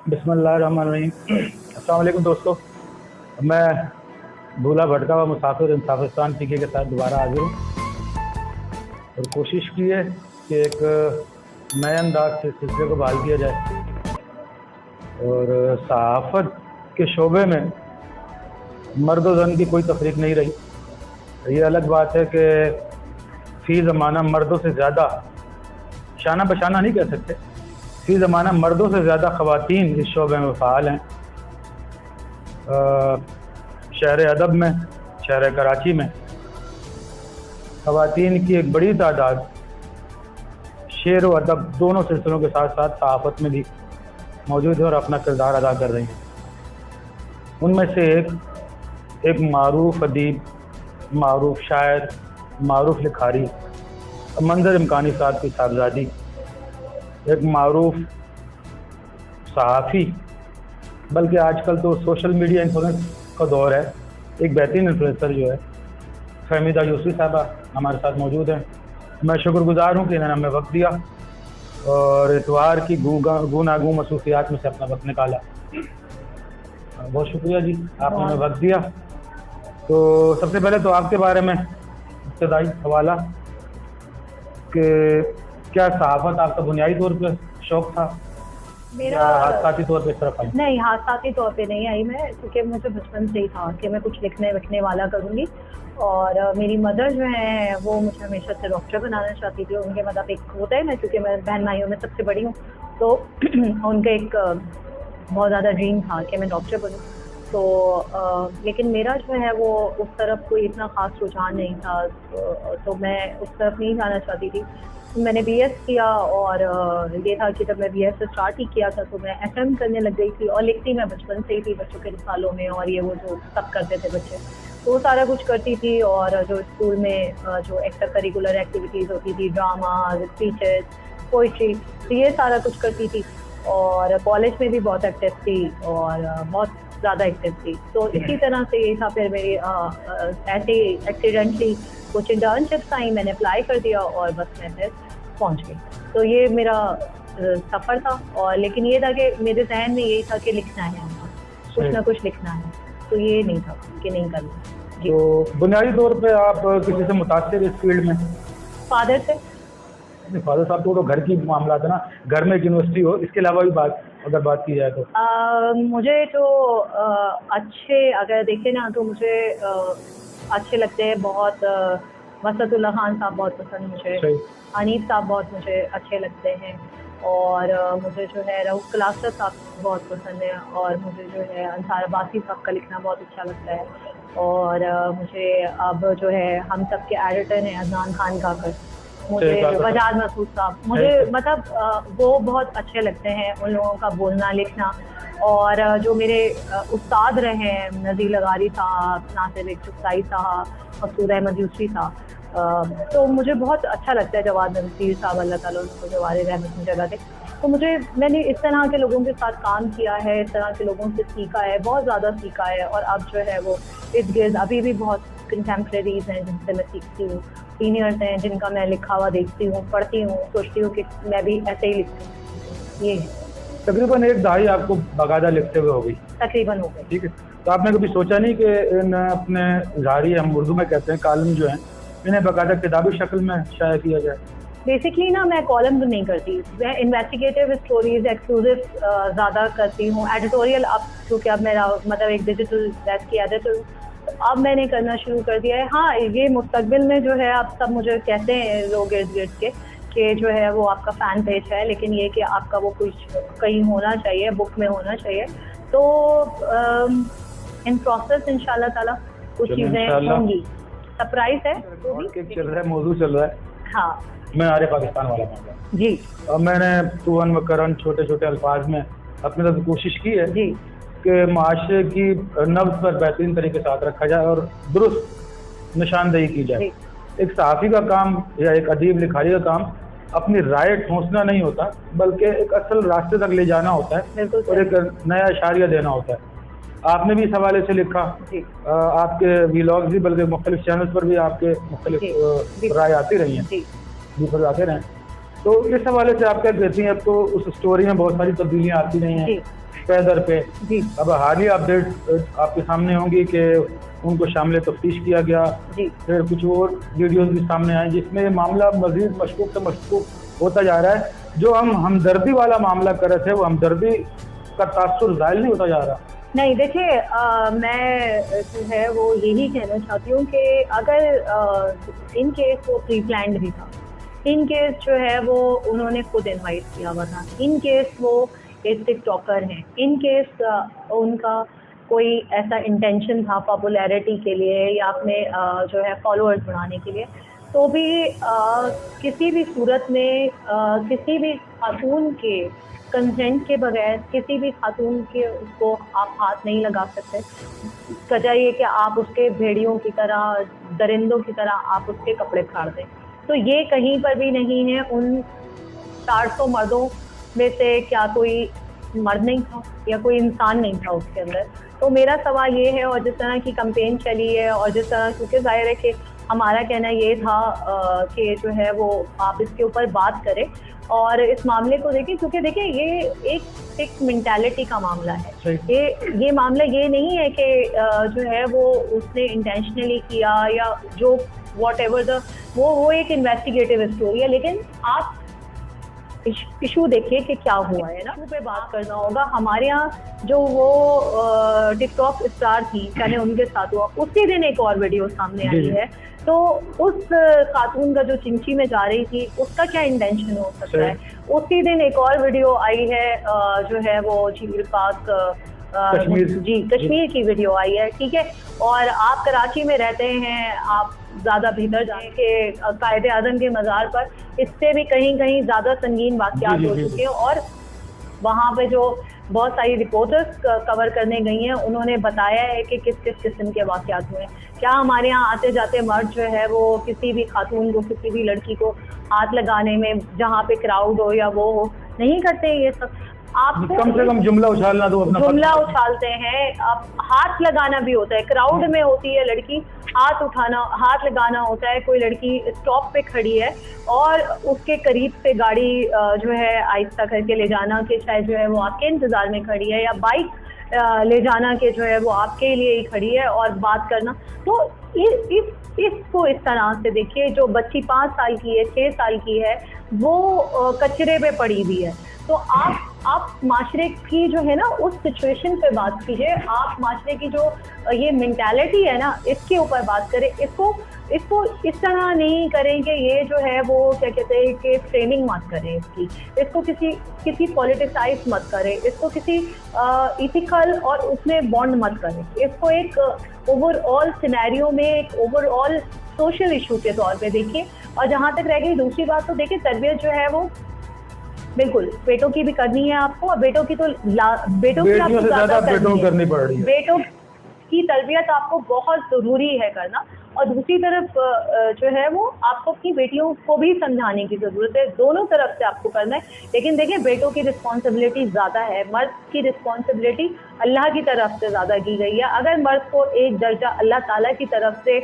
बिस्मिल्लाहिर्रहमानिर्रहीम। अस्सलाम वालेकुम दोस्तों, मैं भूला भटका हुआ मुसाफिर इंसाफिस्तान पीके के साथ दोबारा हाजिर हूँ और कोशिश की है कि एक नए अंदाज से सिलसिले को बहाल किया जाए। और सहाफ़त के शोबे में मर्द व ज़न की कोई तफरीक नहीं रही। ये अलग बात है कि फ़ी ज़माना मर्दों से ज़्यादा, शाना बशाना नहीं कह सकते, फ़ी ज़माना मर्दों से ज़्यादा ख़वातीन इस शोबे में फ़ाल हैं। शहर अदब में, शहर कराची में ख़वातीन की एक बड़ी तादाद शेर व अदब दोनों सिलसिलों के साथ साथ सहाफ़त में भी मौजूद है और अपना किरदार अदा कर रही हैं। उनमें से एक मारूफ़ अदीब, मारूफ़ शायर, मारूफ़ लिखारी मंजर इमकानी साहब की साहबजादी, एक मारूफ़ सहाफ़ी, बल्कि आजकल तो सोशल मीडिया इन्फ्लुएंस का दौर है, एक बेहतरीन इन्फ्लुएंसर जो है फहमीदा यूसुफ़ी साहबा हमारे साथ मौजूद हैं। मैं शुक्रगुज़ार हूँ कि इन्होंने हमें वक्त दिया और इतवार की गूनागूं मसरूफ़ियात में से अपना वक्त निकाला। बहुत शुक्रिया जी, आपने हमें वक्त दिया। तो सबसे पहले तो आपके बारे में इब्तदाई हवाला कि क्या सहाफ़त आपका बुनियादी तौर पे शौक़ था, मेरा हादसाती तौर पे इस तरफ आई? नहीं, हादसाती तौर पे नहीं आई मैं, क्योंकि मुझे बचपन से ही था कि मैं कुछ लिखने विखने वाला करूँगी। और मेरी मदर जो है वो मुझे हमेशा से डॉक्टर बनाना चाहती थी। उनके मतलब एक होता है ना, क्योंकि मैं बहन भाइयों में सबसे बड़ी हूँ, तो उनका एक बहुत ज़्यादा ड्रीम था कि मैं डॉक्टर बनूँ। तो लेकिन मेरा जो है वो उस तरफ कोई इतना ख़ास रुझान नहीं था, तो मैं उस तरफ नहीं जाना चाहती थी। मैंने बीएस किया और ये था कि जब मैं बीएस से स्टार्ट ही किया था तो मैं एफएम करने लग गई थी और लिखती मैं बचपन से ही थी, बच्चों के रिसालों में और ये वो जो सब करते थे बच्चे, तो वो सारा कुछ करती थी। और जो स्कूल में जो एक्स्ट्रा करिकुलर एक्टिविटीज़ होती थी, ड्रामा, स्पीचेस, पोइट्री, तो ये सारा कुछ करती थी। और कॉलेज में भी बहुत एक्टिव थी और बहुत ज़्यादा एक्टिव थी। तो इसी तरह से ये था। फिर मेरी ऐसे एक्सीडेंटली कुछ इंटर्नशिप्स आई, मैंने अप्लाई कर दिया और बस मैं फिर पहुंच गई। तो ये मेरा सफ़र था। और लेकिन ये था कि मेरे जहन में यही था कि लिखना है, कुछ ना कुछ लिखना है, तो ये नहीं था कि नहीं करना। तो बुनियादी तौर पे आप किसी से मुतासिर इस फील्ड में? फादर से। फादर साहब तो घर की मामला था ना, घर में एक यूनिवर्सिटी हो, इसके अलावा भी अगर बात की जाए तो मुझे जो अच्छे अगर देखें ना तो मुझे अच्छे लगते हैं बहुत। मसदुल्लाह खान साहब बहुत पसंद मुझे, हनीफ साहब बहुत मुझे अच्छे लगते हैं, और मुझे जो है रऊफ क्लास्टर साहब बहुत पसंद है, और मुझे जो है अंसार अब्बासी साहब का लिखना बहुत अच्छा लगता है। और मुझे अब जो है हम सब के एडिटर हैं अदनान खान काकर, मुझे वजाद मसूद साहब, मुझे मतलब वो बहुत अच्छे लगते हैं, उन लोगों का बोलना लिखना। और जो मेरे उस्ताद रहे हैं नज़ीर लगारी साहब, नासिर चुगताई साहब, मकसूद अहमद यूसुफ़ी साहब, तो मुझे बहुत अच्छा लगता है जवाद नसीर साहब, अल्लाह ताला उनको जवारे रहमत में जगह दे। तो मैंने इस तरह के लोगों के साथ काम किया है, इस तरह के लोगों से सीखा है, बहुत ज़्यादा सीखा है। और अब जो है वो इर्द गिर्द अभी भी बहुत कंटेम्प्रेरीज हैं जिनसे मैं सीखती हूँ, सीनियर्स हैं जिनका मैं लिखा हुआ देखती हूँ, पढ़ती हूँ, सोचती हूँ कि मैं भी ऐसे ही लिखती हूँ। ये तकरीबन एक दहाई आपको बाकायदा लिखते हुए हो गई? तकरीबन हो गई। ठीक है, तो आपने कभी सोचा नहीं कि इन अपने इज़हारी, हम उर्दू में कहते हैं कॉलम जो हैं, इन्हें बाकायदा किताबी शक्ल में शाया किया जाए? बेसिकली ना मैं कॉलम नहीं करती, मैं इन्वेस्टिगेटिव स्टोरीज एक्सक्लूसिव ज़्यादा करती हूँ। एडिटोरियल अब क्योंकि अब मेरा मतलब एक डिजिटल डेस्क की एडिटर हूँ, अब मैंने करना शुरू कर दिया है। हाँ, ये मुस्तकबिल में जो है आप सब मुझे कहते हैं लोग इर्द गिर्द के कि जो है वो आपका फ़ैन पेज है, लेकिन ये कि आपका वो कुछ कहीं होना चाहिए, बुक में होना चाहिए। तो इन प्रोसेस इंशाल्लाह ताला कुछ चीज़ें होंगी, सरप्राइज है। चल रहा है, मौजूद चल रहा है। हाँ, मैं आरे पाकिस्तान वाला मामला जी। अब मैंने तुअन व करन छोटे छोटे अल्फाज में अपनी तरफ कोशिश की है जी कि माशरे की नब्ज़ पर बेहतरीन तरीके से हाथ रखा जाए और दुरुस्त निशानदेही की जाए। एक सहाफ़ी का काम या एक अदीब लिखारी का काम अपनी राय ठोंसना नहीं होता, बल्कि एक असल रास्ते तक ले जाना होता है और एक नया इशारिया देना होता है। आपने भी इस हवाले से लिखा, आपके व्लॉग्स भी, बल्कि मुख्तलिफ चैनल्स पर भी आपके मुख्तलिफ राय आती रही हैं, व्यूज़ आते रहें। तो इस हवाले से आप क्या कहती हैं? अब तो उस स्टोरी में बहुत सारी तब्दीलियाँ आती रही हैं, पे दर पे। जी अब हालिया अपडेट आपके सामने होंगी कि उनको शामिल तफ्तीश किया गया। जी फिर कुछ और वीडियोस भी सामने आए जिसमें ये मामला मजीद मशकूक से मशकूक होता जा रहा है। जो हम हमदर्दी वाला मामला कर रहे थे वो हमदर्दी का तासुर ज़ाहिर नहीं होता जा रहा। नहीं, देखिए मैं जो है वो यही कहना चाहती हूँ कि अगर इन केस वो प्री प्लान्ड भी था, इन केस जो है वो उन्होंने खुद इनवाइट किया हुआ था, इन केस वो एक टिकटॉकर हैं, इन केस उनका कोई ऐसा इंटेंशन था पॉपुलैरिटी के लिए या अपने जो है फॉलोअर्स बढ़ाने के लिए, तो भी किसी भी सूरत में किसी भी खातून के कंसेंट के बगैर किसी भी खातून के उसको आप हाथ नहीं लगा सकते। वजह ये कि आप उसके भेड़ियों की तरह, दरिंदों की तरह आप उसके कपड़े फाड़ दें। तो ये कहीं पर भी नहीं है। उन 400 मर्दों में से क्या कोई मर्द नहीं था या कोई इंसान नहीं था उसके अंदर? तो मेरा सवाल ये है, और जिस तरह की कैंपेन चली है और जिस तरह, क्योंकि जाहिर है कि हमारा कहना ये था कि जो है वो आप इसके ऊपर बात करें और इस मामले को देखें, क्योंकि देखिए ये एक मेंटालिटी का मामला है। ये मामला ये नहीं है कि जो है वो उसने इंटेंशनली किया या जो वॉट एवर वो एक इन्वेस्टिगेटिव स्टोरी है, लेकिन आप इशू देखिए कि क्या हुआ है ना, पे बात करना होगा। हमारे यहाँ जो वो टिकटॉक स्टार थी, मैंने उनके साथ हुआ, उसी दिन एक और वीडियो सामने आई है। तो उस खातून का जो चिंची में जा रही थी उसका क्या इंटेंशन हो सकता है? उसी दिन एक और वीडियो आई है जो है वो झील पाक कश्मीर की वीडियो आई है, ठीक है। और आप कराची में रहते हैं, आप ज़्यादा भीतर जाएं कि कायदे आज़म के मज़ार पर इससे भी कहीं कहीं ज़्यादा संगीन वाक़यात हो चुके हैं और वहाँ पे जो बहुत सारी रिपोर्टर्स कवर करने गई हैं उन्होंने बताया है कि किस किस किस्म के वाक़यात हुए हैं। क्या हमारे यहाँ आते जाते मर्द जो है वो किसी भी खातून को, किसी भी लड़की को हाथ लगाने में, जहाँ पे क्राउड हो या वो हो, नहीं करते ये सब? आप कम से कम जुमला उछालना तो अपना जुमला उछालते हैं। अब हाथ लगाना भी होता है, क्राउड में होती है लड़की, हाथ लगाना होता है। कोई लड़की स्टॉप पे खड़ी है और उसके करीब से गाड़ी जो है आहिस्ता करके ले जाना कि शायद जो है वो आपके इंतजार में खड़ी है, या बाइक ले जाना कि जो है वो आपके लिए ही खड़ी है और बात करना। तो इसको इस तरह से देखिए, जो बच्ची 5 साल की है, 6 साल की है, वो कचरे पे पड़ी हुई है। तो आप माशरे की जो है ना उस सिचुएशन पे बात कीजिए, आप माशरे की जो ये मेंटालिटी है ना इसके ऊपर बात करें। इसको इस तरह नहीं करें कि ये जो है वो क्या कहते हैं कि फ्रेमिंग मत करें इसको किसी पॉलिटिसाइज मत करें, इसको किसी इथिकल और उसमें बॉन्ड मत करें। इसको एक ओवरऑल सिनेरियो में, एक ओवरऑल सोशल इशू के तौर पे देखिए। और जहाँ तक रह गई दूसरी बात, तो देखिए तरबियत जो है वो बिल्कुल बेटों की भी करनी है आपको, और बेटों की आपको ज़्यादा करनी पड़ रही है। बेटों की तरबियत आपको बहुत ज़रूरी है करना, और दूसरी तरफ जो है वो आपको अपनी बेटियों को भी समझाने की ज़रूरत है। दोनों तरफ से आपको करना है। लेकिन देखिए बेटों की रिस्पॉन्सिबिलिटी ज़्यादा है, मर्द की रिस्पॉन्सिबिलिटी अल्लाह की तरफ से ज़्यादा की गई है। अगर मर्द को एक दर्जा अल्लाह ताला की तरफ से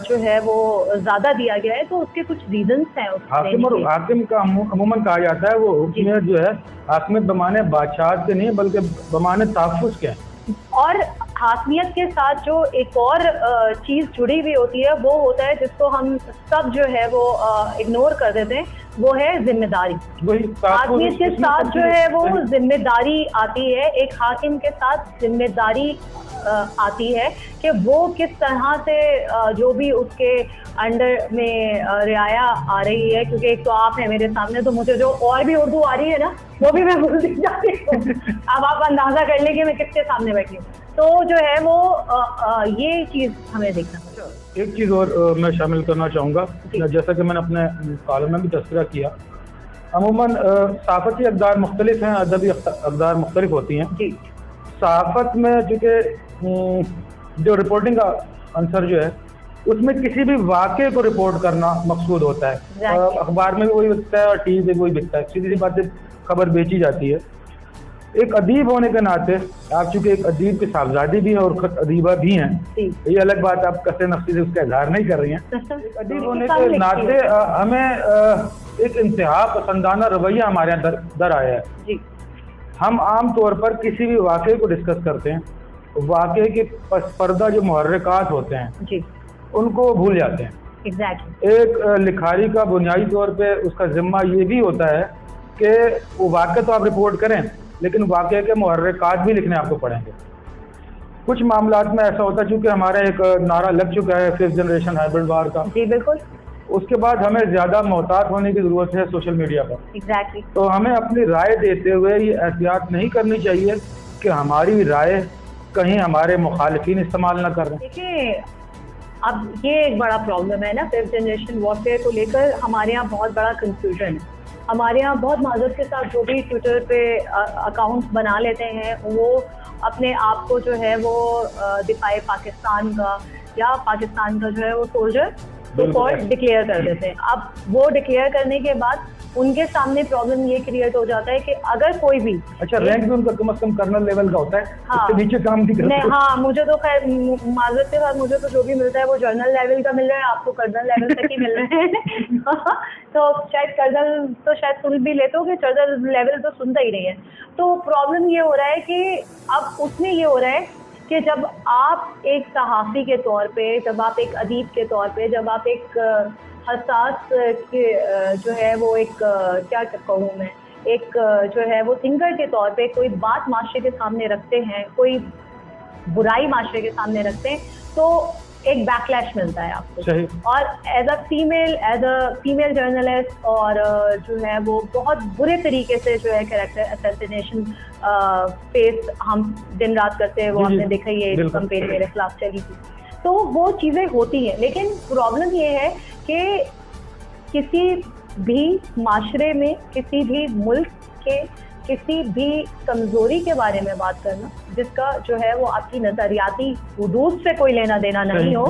जो है वो ज़्यादा दिया गया है तो उसके कुछ रीजंस हैं। हाकिम का अमूमन कहा जाता है वो हुक्मियत जो है हाकिमियत बमाने बादशाह के नहीं बल्कि बमाने तहफ़्फ़ुज़ के। और हाकिमियत के साथ जो एक और चीज़ जुड़ी हुई होती है वो होता है जिसको हम सब जो है वो इग्नोर कर देते हैं, वो है जिम्मेदारी। हाकिमियत के साथ जो है वो जिम्मेदारी आती है, एक हाकिम के साथ जिम्मेदारी आती है कि वो किस तरह से जो भी उसके अंडर में रियाया आ रही है। क्योंकि एक तो आप हैं मेरे सामने, तो मुझे जो और भी उर्दू आ रही है ना वो भी मैं भूल जाती हूँ। अब आप अंदाजा कर लेंगे मैं किसके सामने बैठी हूँ। तो जो है वो ये चीज़ हमें देखना है। एक चीज़ और मैं शामिल करना चाहूँगा, जैसा कि मैंने अपने कॉलम में भी तस्करा किया, अमूमन सहाफ़ती अक़दार मुख्तलिफ हैं, अदबी अक़दार मुख्तलिफ होती हैं। सहाफ़त में चूँकि जो रिपोर्टिंग का आंसर जो है उसमें किसी भी वाक़े को रिपोर्ट करना मकसूद होता है। अखबार में भी वही बिकता है और टीवी पे भी वही बिकता है, सीधी सी बात है, खबर बेची जाती है। एक अदीब होने के नाते आप चूँकि एक अदीब की साहबजादी भी हैं और ख़ुद अदीबा भी हैं, ये अलग बात, आप कसे नफ्सी से उसका इजहार नहीं कर रही हैं। अदीब होने के नाते हमें एक इंतहा पसंदाना रवैया हमारे यहाँ दर आया है। हम आम तौर पर किसी भी वाक़े को डिस्कस करते हैं, वाक़े के पस पर्दा जो मुहर्रिकात होते हैं जी उनको भूल जाते हैं। एग्जैक्टली एक लिखारी का बुनियादी तौर पे उसका ज़िम्मा ये भी होता है कि वो वाक़े तो आप रिपोर्ट करें, लेकिन वाक़े के मुहर्रिकात भी लिखने आपको पड़ेंगे। कुछ मामलात में ऐसा होता है, चूँकि हमारा एक नारा लग चुका है 5th जनरेशन हाइब्रिड वार का, जी बिल्कुल उसके बाद हमें ज़्यादा मोहतात होने की ज़रूरत है सोशल मीडिया पर। एग्जैक्टली तो हमें अपनी राय देते हुए ये एहतियात नहीं करनी चाहिए कि हमारी राय कहीं हमारे मुखालिफिन इस्तेमाल ना कर रहे हैं। देखिए, अब ये एक बड़ा प्रॉब्लम है ना 5th जनरेशन वॉरफेयर को लेकर। हमारे यहाँ बहुत बड़ा कंफ्यूजन है। हमारे यहाँ बहुत माजरत के साथ जो भी ट्विटर पे अकाउंट्स बना लेते हैं, वो अपने आप को जो है वो दिफाए पाकिस्तान का या पाकिस्तान का जो है वो सोल्जर डिक्लेयर कर देते हैं। अब वो डिक्लेयर करने के बाद उनके सामने प्रॉब्लम ये क्रिएट हो जाता है कि अगर कोई भी रैंक भी उनका कम से कम कर्नल लेवल का होता है, हाँ, उससे नीचे काम नहीं करते। नहीं, हाँ, मुझे तो खैर माजरत के साथ मुझे तो जो भी मिलता है वो जर्नल लेवल का मिल रहा है, आपको कर्नल लेवल तक ही मिल रहे हैं। तो शायद कर्नल तो शायद सुन भी लेते हो कि कर्नल लेवल तो सुनता ही नहीं है। तो प्रॉब्लम ये हो रहा है कि अब उसमें ये हो रहा है कि जब आप एक सहाफ़ी के तौर पे, जब आप एक अदीब के तौर पे, जब आप एक हसास के जो है वो एक क्या कहूँ मैं, एक जो है वो थिंकर के तौर पे कोई बात माशरे के सामने रखते हैं, कोई बुराई माशरे के सामने रखते हैं, तो एक बैकलैश मिलता है आपको। सही। और एज अ फीमेल जर्नलिस्ट और जो है वो बहुत बुरे तरीके से जो है कैरेक्टर असैसिनेशन फेस हम दिन रात करते हैं। वो हमने देखा, ये कंपेन मेरे खिलाफ चली थी। तो वो चीज़ें होती हैं, लेकिन प्रॉब्लम ये है कि किसी भी माशरे में, किसी भी मुल्क के किसी भी कमज़ोरी के बारे में बात करना जिसका जो है वो आपकी नज़रियाती हुदूद से कोई लेना देना नहीं हो,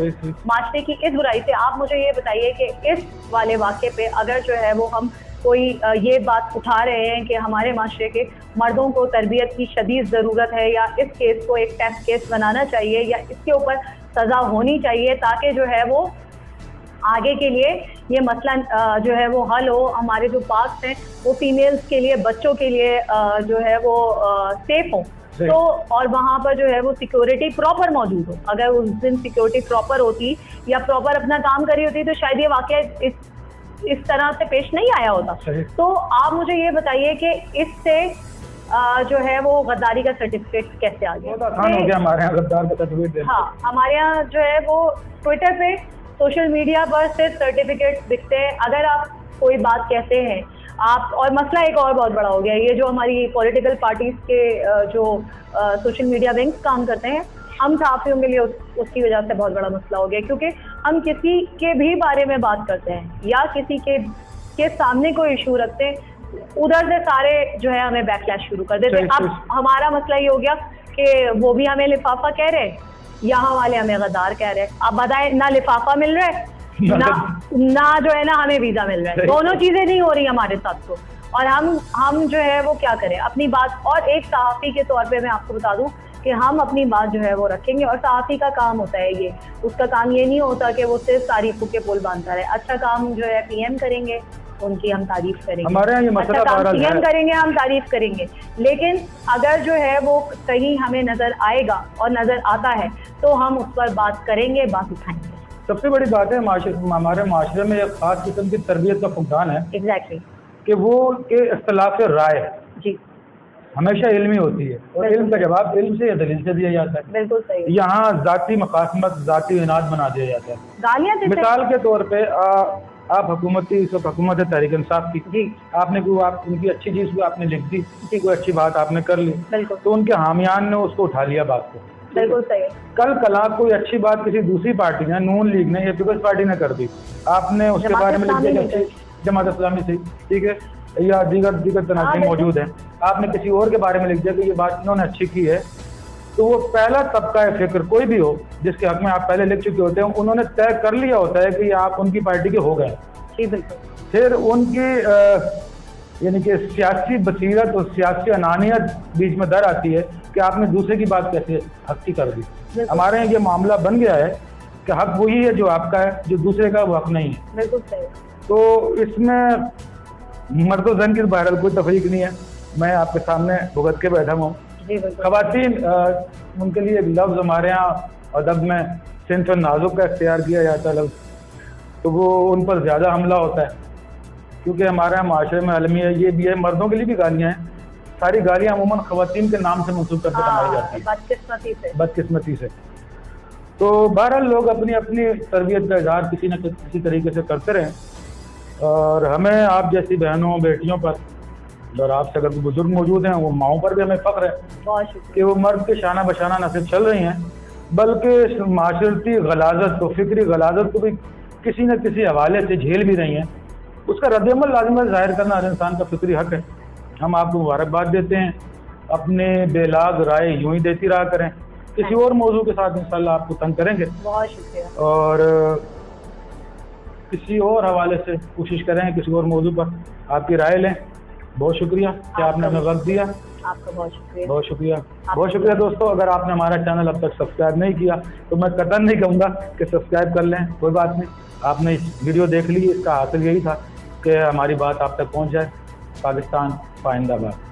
माशरे की इस बुराई से। आप मुझे ये बताइए कि इस वाले वाक़े पे अगर जो है वो हम कोई ये बात उठा रहे हैं कि हमारे माशरे के मर्दों को तरबियत की शदीद ज़रूरत है, या इस केस को एक टेस्ट केस बनाना चाहिए, या इसके ऊपर सज़ा होनी चाहिए ताकि जो है वो आगे के लिए ये मसला जो है वो हल हो, हमारे जो पास्ट हैं वो फीमेल्स के लिए, बच्चों के लिए जो है वो सेफ हो, तो और वहाँ पर जो है वो सिक्योरिटी प्रॉपर मौजूद हो। अगर उस दिन सिक्योरिटी प्रॉपर होती या प्रॉपर अपना काम करी होती तो शायद ये वाकया इस तरह से पेश नहीं आया होता। तो आप मुझे ये बताइए कि इससे जो है वो गद्दारी का सर्टिफिकेट कैसे आ गया? हमारे यहाँ गद्दार का सर्टिफिकेट। हाँ, हमारे यहाँ जो है वो ट्विटर पे, सोशल मीडिया पर सिर्फ सर्टिफिकेट दिखते हैं। अगर आप कोई बात कहते हैं आप, और मसला एक और बहुत बड़ा हो गया, ये जो हमारी पॉलिटिकल पार्टीज के जो सोशल मीडिया विंग्स काम करते हैं, हम सहाफ़ियों के लिए उसकी वजह से बहुत बड़ा मसला हो गया, क्योंकि हम किसी के भी बारे में बात करते हैं या किसी के सामने कोई इशू रखते हैं, उधर से सारे जो है हमें बैकलैश शुरू कर देते हैं। अब हमारा मसला ये हो गया कि वो भी हमें लिफाफा कह रहे हैं, यहाँ वाले हमें गद्दार कह रहे हैं। अब बताए, ना लिफाफा मिल रहा है ना जो है ना हमें वीजा मिल रहा है, दोनों चीजें नहीं हो रही हमारे साथ। तो और हम जो है वो क्या करें अपनी बात। और एक सहाफ़ी के तौर पे मैं आपको बता दूं कि हम अपनी बात जो है वो रखेंगे, और सहाफ़ी का काम होता है ये, उसका काम ये नहीं होता कि वो सिर्फ तारीफों के पुल बांधता रहे। अच्छा काम जो है पीएम करेंगे, उनकी हम तारीफ करेंगे, हमारे यहाँ ये मसला अच्छा काम पीएम करेंगे, हम तारीफ करेंगे। लेकिन अगर जो है वो कहीं हमें नजर आएगा और नजर आता है तो हम उस पर बात करेंगे, बात उठाएंगे। सबसे बड़ी बात है हमारे माशरे में एक खास किस्म की तरबियत का फुकदान है। एग्जैक्टली। कि वो के इख्तिलाफ राय जी हमेशा इल्मी होती है, और इल्म का जवाब इल्म से या दलील से दिया जाता है। बिल्कुल सही। यहाँ जाती मकासमत, जाती इनाद बना दिया जाता है। गालियाँ मिसाल के तौर पे आप हुकूमती इस वक्त हुकूमत है तहरीक इंसाफ की जी, आपने कोई उनकी अच्छी चीज़ को आपने लिख दी, कोई अच्छी बात आपने कर ली, तो उनके हामियान ने उसको उठा लिया बात को। बिल्कुल सही। कल कला कोई अच्छी बात किसी दूसरी पार्टी ने, नून लीग ने या पीपल्स पार्टी ने कर दी, आपने उसके बारे में लिख दिया जमात इस्लामी से, ठीक है, या दीगर तनाज़े मौजूद हैं, आपने किसी और के बारे में लिख दिया कि ये बात इन्होंने अच्छी की है, तो वो पहला तबका है फिक्र कोई भी हो जिसके हक में आप पहले लिख चुके होते हैं, उन्होंने तय कर लिया होता है कि आप उनकी पार्टी के हो गए। जी बिल्कुल। फिर उनकी यानी कि सियासी बसीरत और सियासी अनानियत बीच में दर आती है कि आपने दूसरे की बात कैसे हक की कर दी। हमारे यहाँ ये मामला बन गया है कि हक वही है जो आपका है, जो दूसरे का वो हक नहीं है। बिल्कुल सही। तो इसमें मर्द व ज़न की बहरहाल कोई तफरीक नहीं है, मैं आपके सामने भुगत के बैठा हूँ। जी बिल्कुल। खवातीन, उनके लिए एक लफ्ज़ हमारे यहाँ अदब में सिंफ नाजुक का इख्तियार किया जाता है लफ्ज़, तो वो उन पर ज़्यादा हमला होता है, क्योंकि हमारे यहाँ माशरे में अलमिया ये भी है, मर्दों के लिए भी गालियाँ हैं, सारी गालियाँ अमूमन खवातीन के नाम से मंसूब करके बनाई जाती है, बदकिस्मती से। तो बहरहाल लोग अपनी अपनी तरबियत का इजहार किसी न किसी तरीके से करते रहें, और हमें आप जैसी बहनों बेटियों पर, और आपसे अगर बुजुर्ग मौजूद हैं, वो माओं पर भी हमें फ़ख्र है कि वो मर्द के शाना बशाना न सिर्फ चल रही हैं, बल्कि माशरती गलाजत को, फ़िक्री गलाजत को भी किसी न किसी हवाले से झेल भी रही हैं। उसका रद्द-ए-अमल लाज़िम ज़ाहिर करना हर इंसान का फिक्री हक़ है। हम आपको मुबारकबाद देते हैं, अपने बेलाग राय यूँ ही देती रहा करें। किसी और मौजू के साथ इंशाअल्लाह आपको तंग करेंगे, बहुत शुक्रिया, और किसी और हवाले से कोशिश करें, किसी और मौजू पर आपकी राय लें। बहुत शुक्रिया कि आपने हमें वक्त दिया। आपका बहुत शुक्रिया। बहुत शुक्रिया, बहुत शुक्रिया दोस्तों। अगर आपने हमारा चैनल अब तक सब्सक्राइब नहीं किया तो मैं कतई नहीं कहूँगा कि सब्सक्राइब कर लें, कोई बात नहीं। आपने इस वीडियो देख ली, इसका हासिल यही था कि हमारी बात आप तक पहुँच जाए। पाकिस्तान पाइंदाबाद।